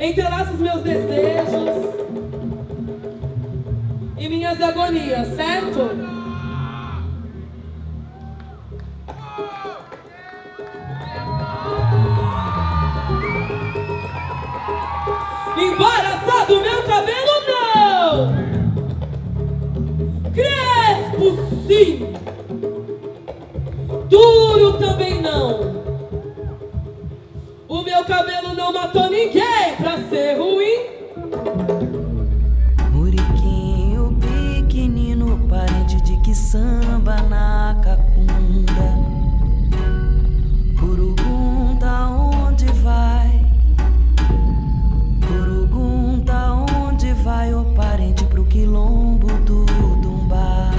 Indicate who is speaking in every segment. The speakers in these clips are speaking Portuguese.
Speaker 1: Entrelaça os meus desejos e minhas agonias, certo? Embaraçado meu cabelo não! Crespo sim! Duro também não! O meu cabelo não matou ninguém pra ser ruim!
Speaker 2: Muriquinho pequenino, parente de que samba na cacunda. Pergunta onde vai? Pergunta onde vai o parente pro quilombo do Dumbá.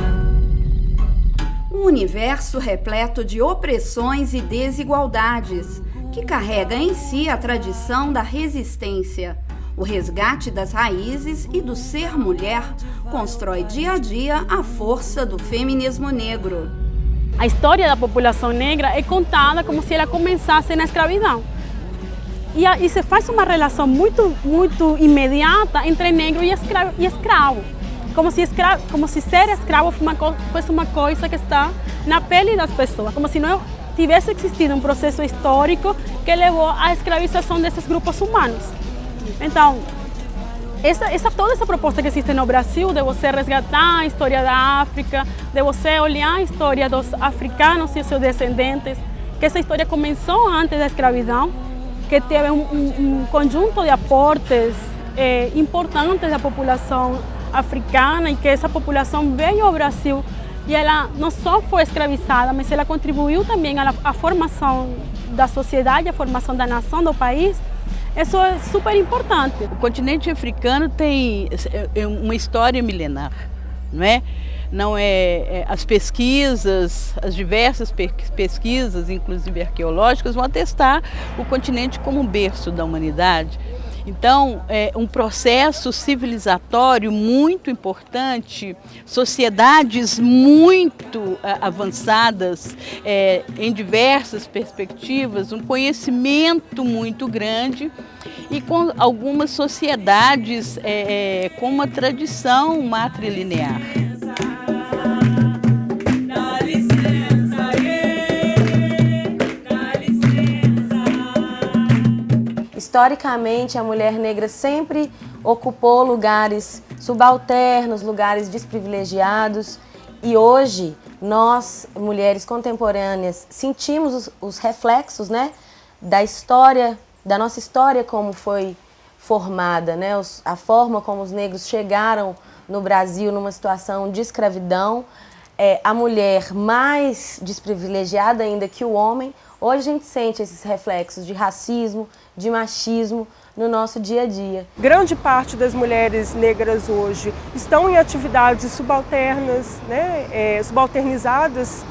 Speaker 3: Um universo repleto de opressões e desigualdades, que carrega em si a tradição da resistência. O resgate das raízes e do ser mulher constrói dia a dia a força do feminismo negro.
Speaker 4: A história da população negra é contada como se ela começasse na escravidão. E se faz uma relação muito imediata entre negro e escravo. Como se ser escravo fosse uma coisa que está na pele das pessoas, como se não tivesse existido um processo histórico que levou à escravização desses grupos humanos. Então, toda essa proposta que existe no Brasil de você resgatar a história da África, de você olhar a história dos africanos e seus descendentes, que essa história começou antes da escravidão, que teve um conjunto de aportes importantes da população africana e que essa população veio ao Brasil e ela não só foi escravizada, mas ela contribuiu também à formação da sociedade, à formação da nação, do país. Isso é super importante.
Speaker 5: O continente africano tem uma história milenar, não é? Não é as pesquisas, as diversas pesquisas, inclusive arqueológicas, vão atestar o continente como um berço da humanidade. Então, é um processo civilizatório muito importante, sociedades muito avançadas em diversas perspectivas, um conhecimento muito grande e com algumas sociedades com uma tradição matrilinear.
Speaker 6: Historicamente, a mulher negra sempre ocupou lugares subalternos, lugares desprivilegiados, e hoje nós, mulheres contemporâneas, sentimos os reflexos, né, da nossa história como foi formada, né, a forma como os negros chegaram no Brasil numa situação de escravidão, a mulher mais desprivilegiada ainda que o homem. Hoje a gente sente esses reflexos de racismo, de machismo no nosso dia a dia.
Speaker 7: Grande parte das mulheres negras hoje estão em atividades subalternas, né, subalternizadas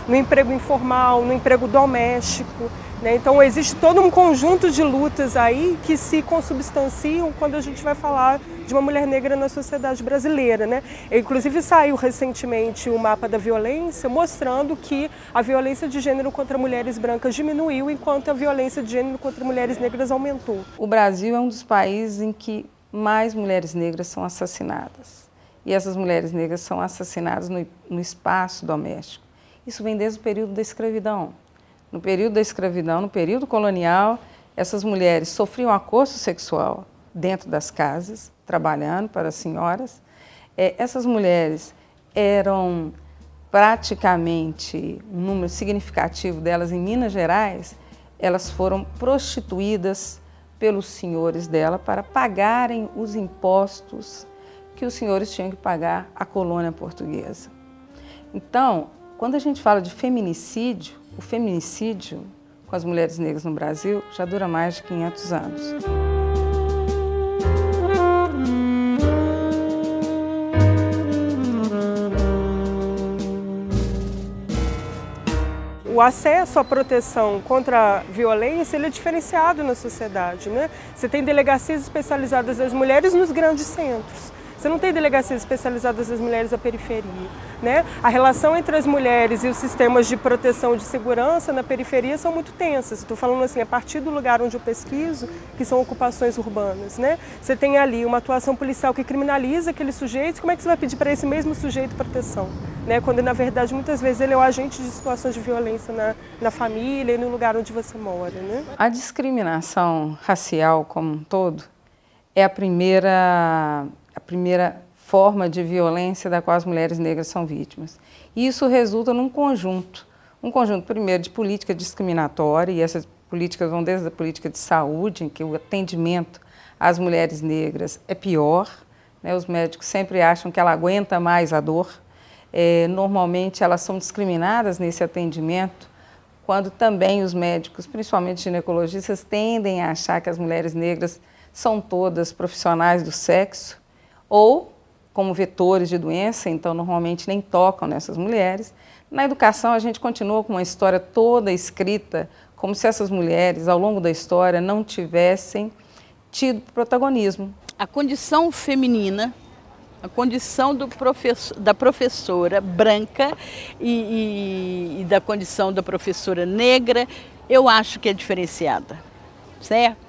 Speaker 7: no emprego informal, no emprego doméstico. Né? Então existe todo um conjunto de lutas aí que se consubstanciam quando a gente vai falar de uma mulher negra na sociedade brasileira. Né? Inclusive saiu recentemente o mapa da violência mostrando que a violência de gênero contra mulheres brancas diminuiu enquanto a violência de gênero contra mulheres negras aumentou.
Speaker 8: O Brasil é um dos países em que mais mulheres negras são assassinadas. E essas mulheres negras são assassinadas no espaço doméstico. Isso vem desde o período da escravidão. No período da escravidão, no período colonial, essas mulheres sofriam acoso sexual dentro das casas, trabalhando para as senhoras. Essas mulheres eram praticamente, um número significativo delas em Minas Gerais, elas foram prostituídas pelos senhores dela para pagarem os impostos que os senhores tinham que pagar à colônia portuguesa. Então, quando a gente fala de feminicídio, o feminicídio com as mulheres negras no Brasil já dura mais de 500 anos.
Speaker 7: O acesso à proteção contra a violência ele é diferenciado na sociedade. Né? Você tem delegacias especializadas das mulheres nos grandes centros. Você não tem delegacias especializadas das mulheres da periferia, né? A relação entre as mulheres e os sistemas de proteção e de segurança na periferia são muito tensas. Estou falando assim, a partir do lugar onde eu pesquiso, que são ocupações urbanas, né? Você tem ali uma atuação policial que criminaliza aquele sujeito, como é que você vai pedir para esse mesmo sujeito proteção? Né? Quando, na verdade, muitas vezes ele é o agente de situações de violência na família e no lugar onde você mora, né?
Speaker 8: A discriminação racial como um todo é a primeira forma de violência da qual as mulheres negras são vítimas. E isso resulta num conjunto primeiro de política discriminatória, e essas políticas vão desde a política de saúde, em que o atendimento às mulheres negras é pior, né? Os médicos sempre acham que ela aguenta mais a dor. Normalmente elas são discriminadas nesse atendimento, quando também os médicos, principalmente ginecologistas, tendem a achar que as mulheres negras são todas profissionais do sexo, ou como vetores de doença, então normalmente nem tocam nessas mulheres. Na educação a gente continua com uma história toda escrita, como se essas mulheres, ao longo da história, não tivessem tido protagonismo.
Speaker 5: A condição feminina, a condição da professora branca e da condição da professora negra, eu acho que é diferenciada, certo?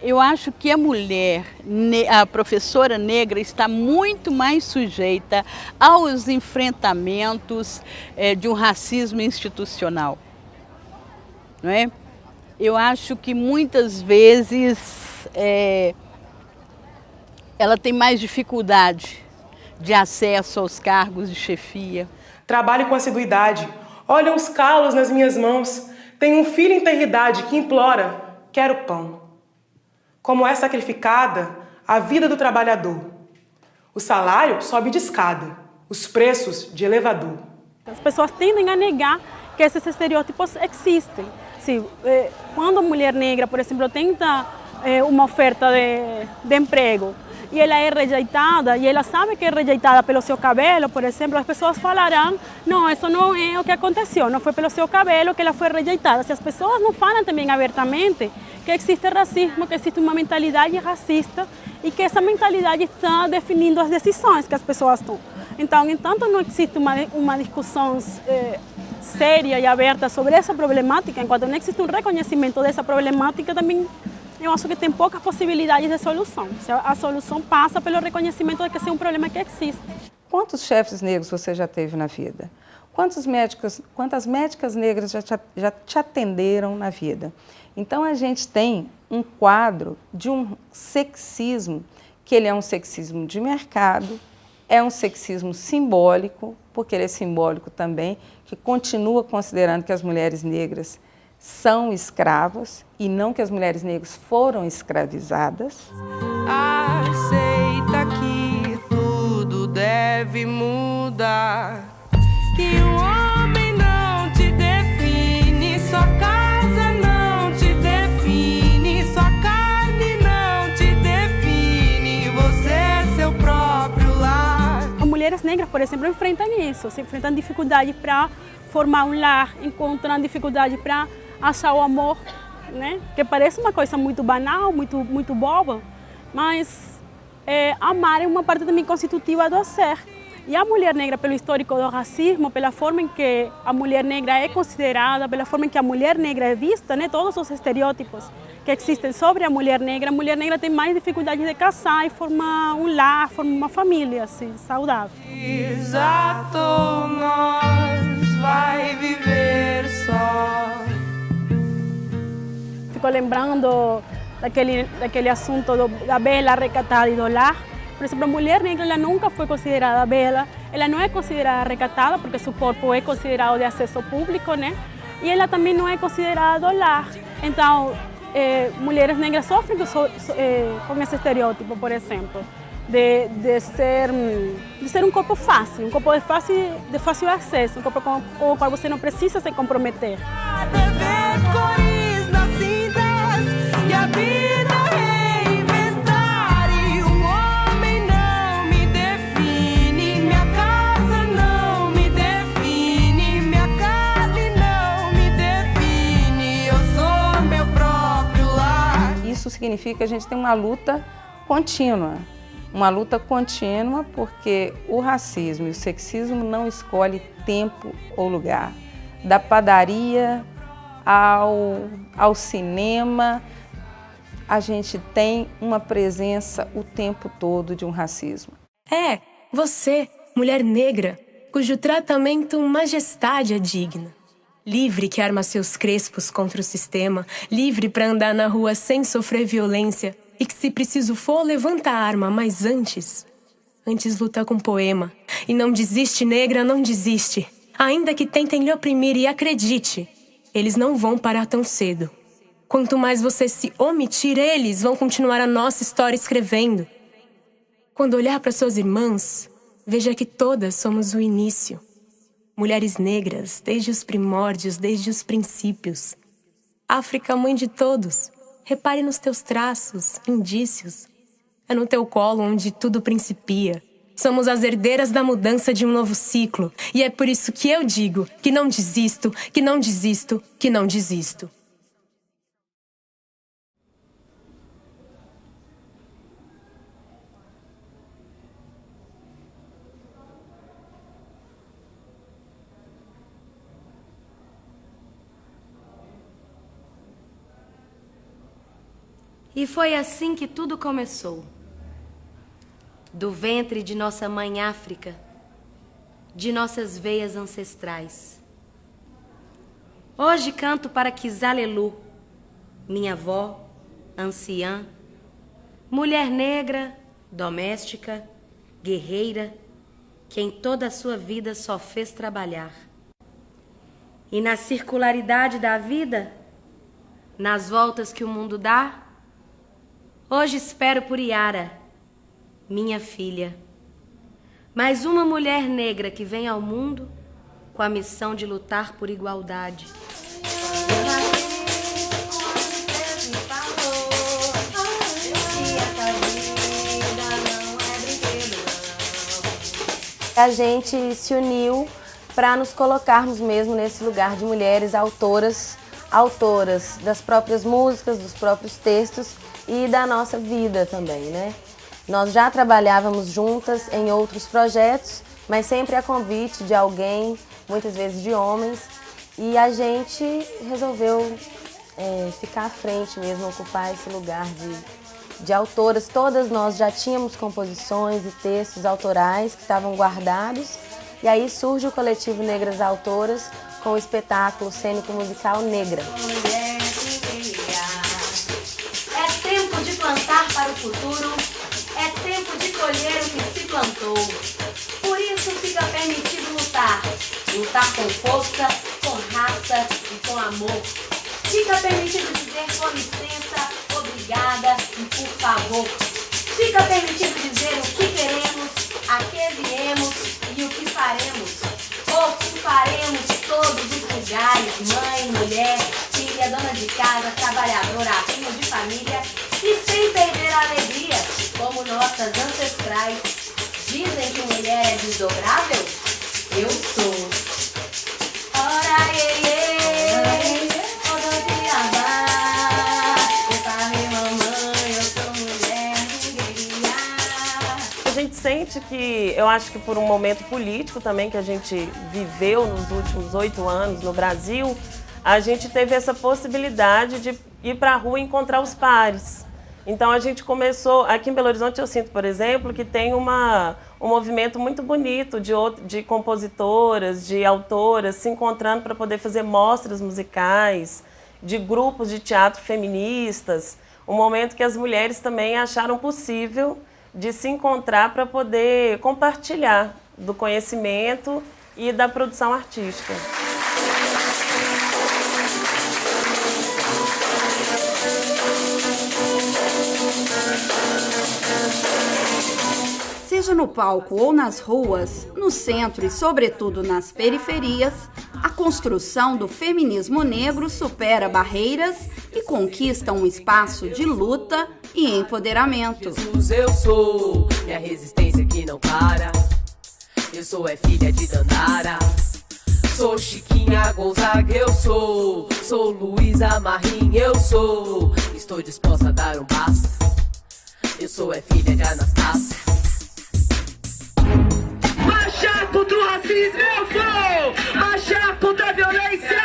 Speaker 5: Eu acho que a professora negra está muito mais sujeita aos enfrentamentos de um racismo institucional, não é? Eu acho que muitas vezes ela tem mais dificuldade de acesso aos cargos de chefia.
Speaker 9: Trabalho com assiduidade, olha os calos nas minhas mãos, tenho um filho em tenridade que implora, quero pão. Como é sacrificada a vida do trabalhador. O salário sobe de escada, os preços de elevador.
Speaker 4: As pessoas tendem a negar que esses estereótipos existem. Quando a mulher negra, por exemplo, tenta uma oferta de emprego e ela é rejeitada, e ela sabe que é rejeitada pelo seu cabelo, por exemplo, as pessoas falarão, não, isso não é o que aconteceu, não foi pelo seu cabelo que ela foi rejeitada. Se as pessoas não falam também abertamente que existe racismo, que existe uma mentalidade racista e que essa mentalidade está definindo as decisões que as pessoas tomam. Então, enquanto não existe uma discussão séria e aberta sobre essa problemática, enquanto não existe um reconhecimento dessa problemática, também eu acho que tem poucas possibilidades de solução. A solução passa pelo reconhecimento de que esse é um problema que existe.
Speaker 8: Quantos chefes negros você já teve na vida? Quantas médicas negras já te atenderam na vida? Então, a gente tem um quadro de um sexismo, que ele é um sexismo de mercado, é um sexismo simbólico, porque ele é simbólico também, que continua considerando que as mulheres negras são escravas e não que as mulheres negras foram escravizadas.
Speaker 2: Aceita que tudo deve mudar, que o homem não te define, sua casa não te define, sua carne não te define, você é seu próprio lar.
Speaker 4: As mulheres negras, por exemplo, enfrentam isso, enfrentam dificuldade para formar um lar, encontram dificuldade para achar o amor, né? Que parece uma coisa muito banal, muito boba, mas amar é uma parte também constitutiva do ser. E a mulher negra, pelo histórico do racismo, pela forma em que a mulher negra é considerada, pela forma em que a mulher negra é vista, né? Todos os estereótipos que existem sobre a mulher negra tem mais dificuldade de casar e formar um lar, formar uma família assim, saudável.
Speaker 2: Exato, nós vai viver só.
Speaker 4: Fico lembrando daquele assunto da bela, recatada e do lar. Por exemplo, a mulher negra ela nunca foi considerada bela, ela não é considerada recatada porque seu corpo é considerado de acesso público, né? E ela também não é considerada do lar. Então, mulheres negras sofrem com esse estereótipo, por exemplo, de ser um corpo fácil, um corpo de fácil acesso, um corpo com o qual você não precisa se comprometer.
Speaker 2: E a vida reinventar, e o homem não me define, minha casa não me define, minha carne não me define, eu sou meu próprio lar.
Speaker 8: Isso significa que a gente tem uma luta contínua, uma luta contínua, porque o racismo e o sexismo não escolhem tempo ou lugar. Da padaria ao cinema, a gente tem uma presença o tempo todo de um racismo.
Speaker 10: É, você, mulher negra, cujo tratamento majestade é digna. Livre que arma seus crespos contra o sistema, livre para andar na rua sem sofrer violência e que, se preciso for, levanta a arma, mas antes luta com poema. E não desiste, negra, não desiste. Ainda que tentem lhe oprimir, e acredite, eles não vão parar tão cedo. Quanto mais você se omitir, eles vão continuar a nossa história escrevendo. Quando olhar para suas irmãs, veja que todas somos o início. Mulheres negras, desde os primórdios, desde os princípios. África, mãe de todos, repare nos teus traços, indícios. É no teu colo onde tudo principia. Somos as herdeiras da mudança de um novo ciclo. E é por isso que eu digo que não desisto, que não desisto, que não desisto.
Speaker 6: E foi assim que tudo começou. Do ventre de nossa mãe África, de nossas veias ancestrais. Hoje canto para Kizalelu, minha avó, anciã, mulher negra, doméstica, guerreira, que em toda a sua vida só fez trabalhar. E na circularidade da vida, nas voltas que o mundo dá, hoje espero por Yara, minha filha, mais uma mulher negra que vem ao mundo com a missão de lutar por igualdade. A gente se uniu para nos colocarmos mesmo nesse lugar de mulheres autoras das próprias músicas, dos próprios textos e da nossa vida também, né? Nós já trabalhávamos juntas em outros projetos, mas sempre a convite de alguém, muitas vezes de homens, e a gente resolveu ficar à frente mesmo, ocupar esse lugar de autoras. Todas nós já tínhamos composições e textos autorais que estavam guardados, e aí surge o coletivo Negras Autoras com o espetáculo cênico-musical Negra. É tempo de plantar para o futuro, é tempo de colher o que se plantou. Por isso fica permitido lutar com força, com raça e com amor. Fica permitido dizer com licença, obrigada e por favor. Fica permitido dizer o que queremos, a que viemos e o que faremos. Ocuparemos todos os lugares, mãe, mulher, filha, dona de casa, trabalhadora, filho de família, e sem perder a alegria, como nossas ancestrais. Dizem que mulher é desdobrável? Eu sou. Ora,
Speaker 11: A gente sente que, eu acho que por um momento político também que a gente viveu nos últimos 8 anos no Brasil, a gente teve essa possibilidade de ir para a rua e encontrar os pares. Então a gente começou, aqui em Belo Horizonte eu sinto, por exemplo, que tem um movimento muito bonito de compositoras, de autoras se encontrando para poder fazer mostras musicais, de grupos de teatro feministas, um momento que as mulheres também acharam possível de se encontrar para poder compartilhar do conhecimento e da produção artística.
Speaker 3: Seja no palco ou nas ruas, no centro e sobretudo nas periferias, a construção do feminismo negro supera barreiras e conquista um espaço de luta e empoderamento.
Speaker 1: Jesus, eu sou, e a resistência que não para. Eu sou filha de Dandara. Sou Chiquinha Gonzaga, eu sou. Sou Luísa Marim, eu sou. Estou disposta a dar um basta. Eu sou filha de Anastácia. racismo eu vou marchar contra a violência,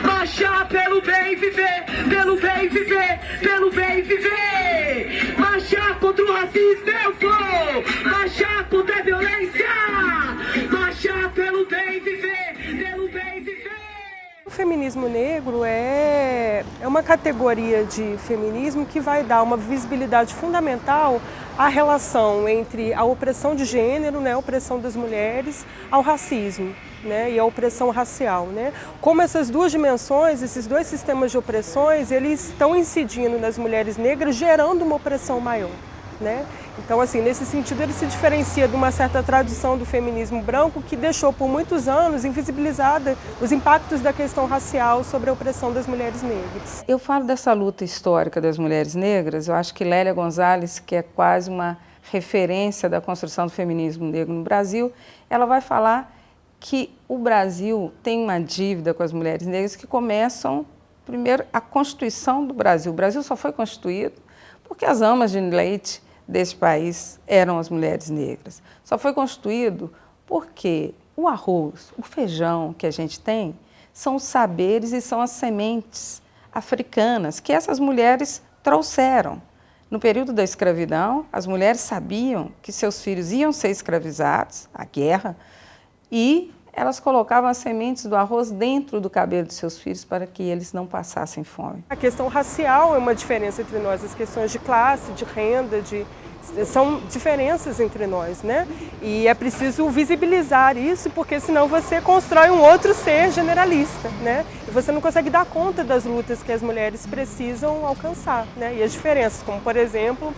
Speaker 1: marchar pelo bem viver, pelo bem viver, pelo bem viver. Marchar contra o racismo eu vou marchar contra a violência, marchar pelo bem viver, pelo bem viver.
Speaker 7: O feminismo negro é uma categoria de feminismo que vai dar uma visibilidade fundamental à relação entre a opressão de gênero, né, a opressão das mulheres, ao racismo, né, e a opressão racial, né? Como essas duas dimensões, esses dois sistemas de opressões, eles estão incidindo nas mulheres negras, gerando uma opressão maior, né? Então, assim, nesse sentido, ele se diferencia de uma certa tradição do feminismo branco que deixou por muitos anos invisibilizada os impactos da questão racial sobre a opressão das mulheres negras.
Speaker 8: Eu falo dessa luta histórica das mulheres negras, eu acho que Lélia Gonzalez, que é quase uma referência da construção do feminismo negro no Brasil, ela vai falar que o Brasil tem uma dívida com as mulheres negras que começam, primeiro, a constituição do Brasil. O Brasil só foi constituído porque as amas de leite desse país eram as mulheres negras. Só foi constituído porque o arroz, o feijão que a gente tem, são os saberes e são as sementes africanas que essas mulheres trouxeram. No período da escravidão, as mulheres sabiam que seus filhos iam ser escravizados, a guerra, e elas colocavam as sementes do arroz dentro do cabelo de seus filhos para que eles não passassem fome.
Speaker 7: A questão racial é uma diferença entre nós, as questões de classe, de renda, são diferenças entre nós, né? E é preciso visibilizar isso, porque senão você constrói um outro ser generalista, né? E você não consegue dar conta das lutas que as mulheres precisam alcançar, né? E as diferenças, como por exemplo,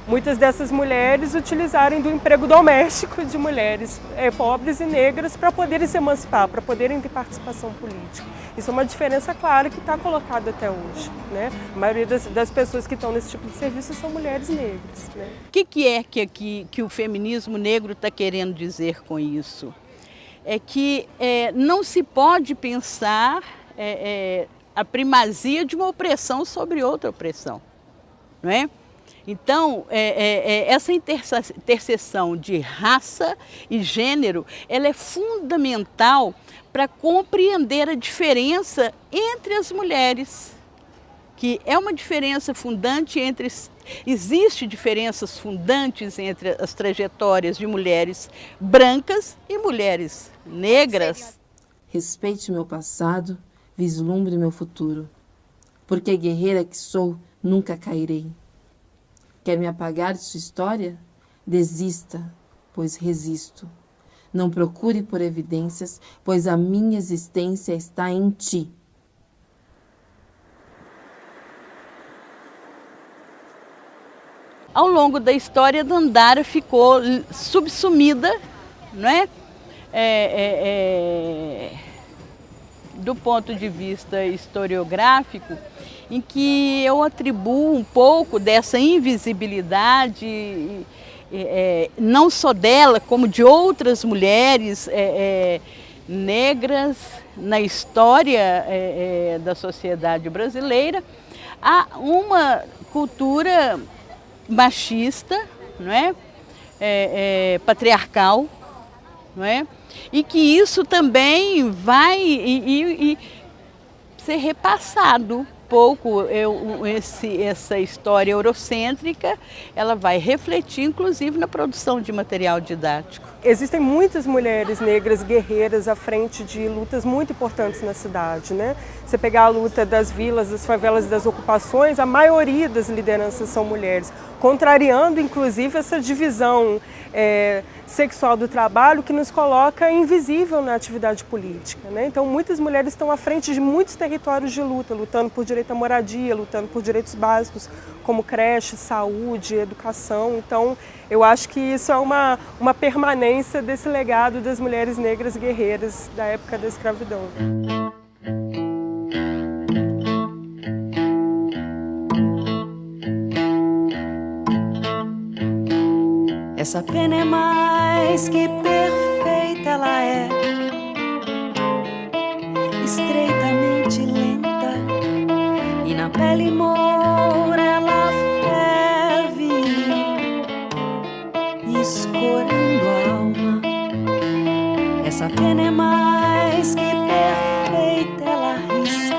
Speaker 7: muitas dessas mulheres utilizarem do emprego doméstico de mulheres pobres e negras para poderem se emancipar, para poderem ter participação política. Isso é uma diferença clara que está colocada até hoje, né? A maioria das pessoas que estão nesse tipo de serviço são mulheres negras, né?
Speaker 5: O que é que o feminismo negro está querendo dizer com isso? É que não se pode pensar a primazia de uma opressão sobre outra opressão, não é? Então, essa interseção de raça e gênero, ela é fundamental para compreender a diferença entre as mulheres, que é uma diferença fundante existe diferenças fundantes entre as trajetórias de mulheres brancas e mulheres negras.
Speaker 12: Respeite meu passado, vislumbre meu futuro, porque guerreira que sou, nunca cairei. Quer me apagar de sua história? Desista, pois resisto. Não procure por evidências, pois a minha existência está em ti.
Speaker 5: Ao longo da história, Dandara ficou subsumida, não é? Do ponto de vista historiográfico, em que eu atribuo um pouco dessa invisibilidade, não só dela, como de outras mulheres negras na história da sociedade brasileira, a uma cultura machista, não é? Patriarcal, não é? E que isso também vai ser repassado pouco. Essa história eurocêntrica, ela vai refletir inclusive na produção de material didático.
Speaker 7: Existem muitas mulheres negras guerreiras à frente de lutas muito importantes na cidade, né? Você pegar a luta das vilas, das favelas e das ocupações, a maioria das lideranças são mulheres, contrariando inclusive essa divisão sexual do trabalho que nos coloca invisível na atividade política, né? Então muitas mulheres estão à frente de muitos territórios de luta, lutando por direito à moradia, lutando por direitos básicos como creche, saúde, educação. Então eu acho que isso é uma permanência desse legado das mulheres negras guerreiras da época da escravidão.
Speaker 13: Essa pena é mais que perfeita, ela é estreitamente lenta e na pele moura ela ferve, escorando a alma Essa pena é mais que perfeita, ela risca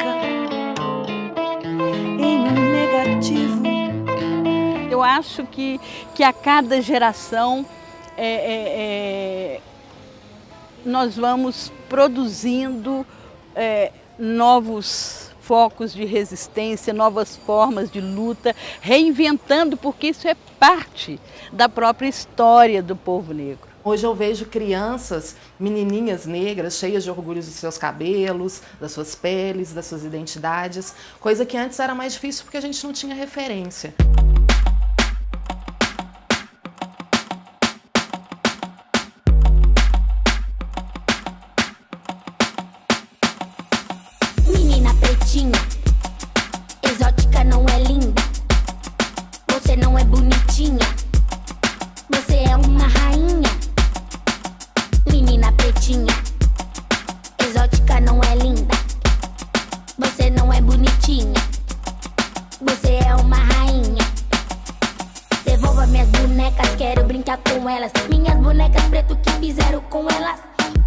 Speaker 13: em um negativo.
Speaker 5: Eu acho que a cada geração nós vamos produzindo novos focos de resistência, novas formas de luta, reinventando, porque isso é parte da própria história do povo negro.
Speaker 14: Hoje eu vejo crianças, menininhas negras, cheias de orgulho dos seus cabelos, das suas peles, das suas identidades, coisa que antes era mais difícil porque a gente não tinha referência.
Speaker 15: Menina pretinha, exótica não é linda, você não é bonitinha, você é uma rainha. Menina pretinha, exótica não é linda, você não é bonitinha, você é uma rainha. Devolva minhas bonecas, quero brincar com elas, minhas bonecas preto que fizeram com elas.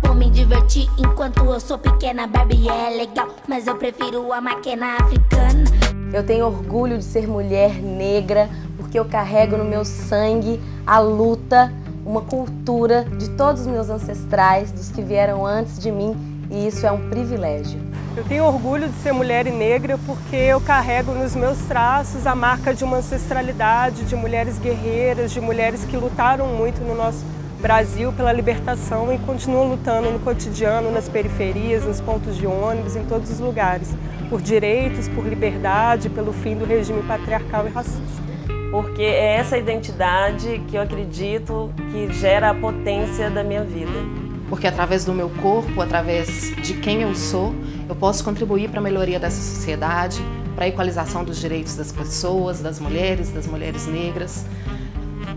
Speaker 15: Vou me divertir enquanto eu sou pequena. Barbie é legal, mas eu prefiro a máquina africana.
Speaker 6: Eu tenho orgulho de ser mulher negra, porque eu carrego no meu sangue a luta, uma cultura de todos os meus ancestrais, dos que vieram antes de mim, e isso é um privilégio.
Speaker 7: Eu tenho orgulho de ser mulher e negra porque eu carrego nos meus traços a marca de uma ancestralidade, de mulheres guerreiras, de mulheres que lutaram muito no nosso Brasil pela libertação e continuam lutando no cotidiano, nas periferias, nos pontos de ônibus, em todos os lugares, por direitos, por liberdade, pelo fim do regime patriarcal e racista.
Speaker 11: Porque é essa identidade que eu acredito que gera a potência da minha vida.
Speaker 14: Porque através do meu corpo, através de quem eu sou, eu posso contribuir para a melhoria dessa sociedade, para a equalização dos direitos das pessoas, das mulheres negras,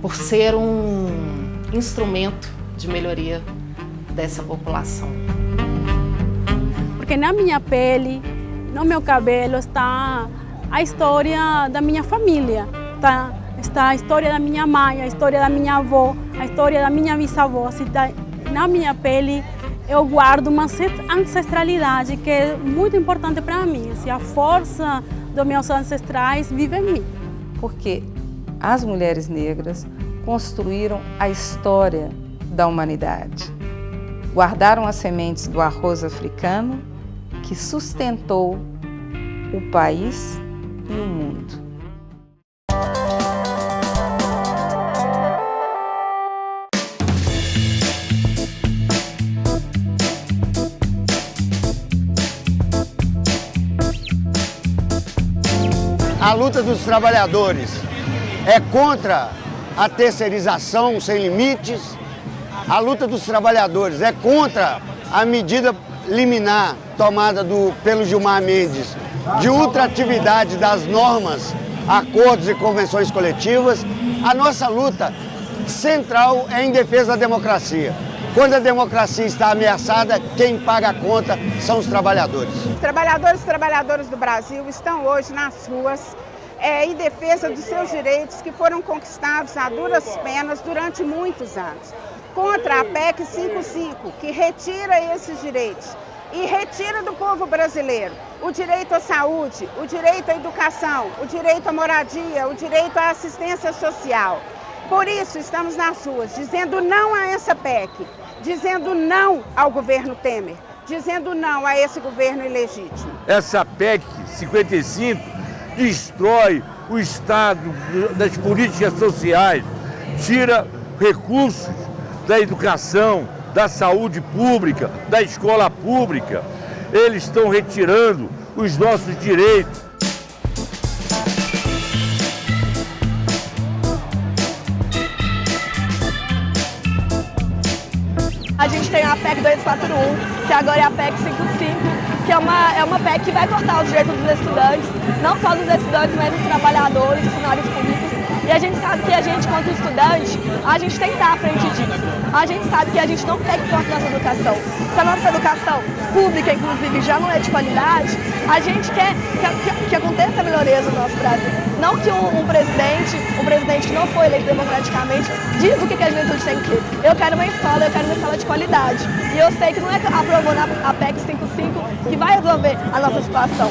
Speaker 14: por ser um instrumento de melhoria dessa população.
Speaker 4: Porque na minha pele, no meu cabelo, está a história da minha família. Está a história da minha mãe, a história da minha avó, a história da minha bisavó. Na minha pele eu guardo uma ancestralidade que é muito importante para mim. A força dos meus ancestrais vive em mim.
Speaker 8: Porque as mulheres negras construíram a história da humanidade. Guardaram as sementes do arroz africano que sustentou o país e o mundo.
Speaker 16: A luta dos trabalhadores é contra a terceirização sem limites. A luta dos trabalhadores é contra a medida liminar tomada pelo Gilmar Mendes de ultratividade das normas, acordos e convenções coletivas. A nossa luta central é em defesa da democracia. Quando a democracia está ameaçada, quem paga a conta são os trabalhadores.
Speaker 17: Os trabalhadores e trabalhadoras do Brasil estão hoje nas ruas em defesa dos seus direitos que foram conquistados a duras penas durante muitos anos. Contra a PEC 55, que retira esses direitos e retira do povo brasileiro o direito à saúde, o direito à educação, o direito à moradia, o direito à assistência social. Por isso estamos nas ruas dizendo não a essa PEC, dizendo não ao governo Temer, dizendo não a esse governo ilegítimo.
Speaker 18: Essa PEC 55 destrói o Estado das políticas sociais, tira recursos da educação, da saúde pública, da escola pública. Eles estão retirando os nossos direitos.
Speaker 19: A gente tem a PEC 241, que agora é a PEC 55, que é uma PEC que vai cortar os direitos dos estudantes, não só dos estudantes, mas dos trabalhadores, dos funcionários públicos. E a gente sabe que a gente, quanto estudante, a gente tem que estar à frente disso. A gente sabe que a gente não quer que corte nossa educação. Se a nossa educação pública, inclusive, já não é de qualidade, a gente quer que aconteça melhorias no nosso Brasil. Não que um presidente que não foi eleito democraticamente, diz o que a juventude tem que. Eu quero uma escola de qualidade. E eu sei que não é aprovando a PEC 55 que vai resolver a nossa situação.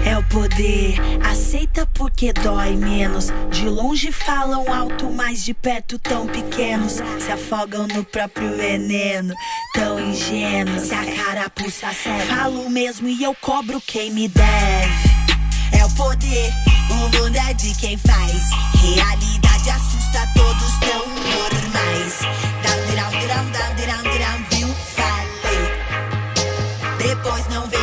Speaker 20: É o poder, aceita porque dói menos. De longe falam alto, mas de perto tão pequenos. Se afogam no próprio veneno, tão ingênuos. Se a carapuça serve, falo mesmo e eu cobro quem me deve. É o poder, o mundo é de quem faz. Realidade assusta, todos tão normais. Viu? Falei. Depois não vê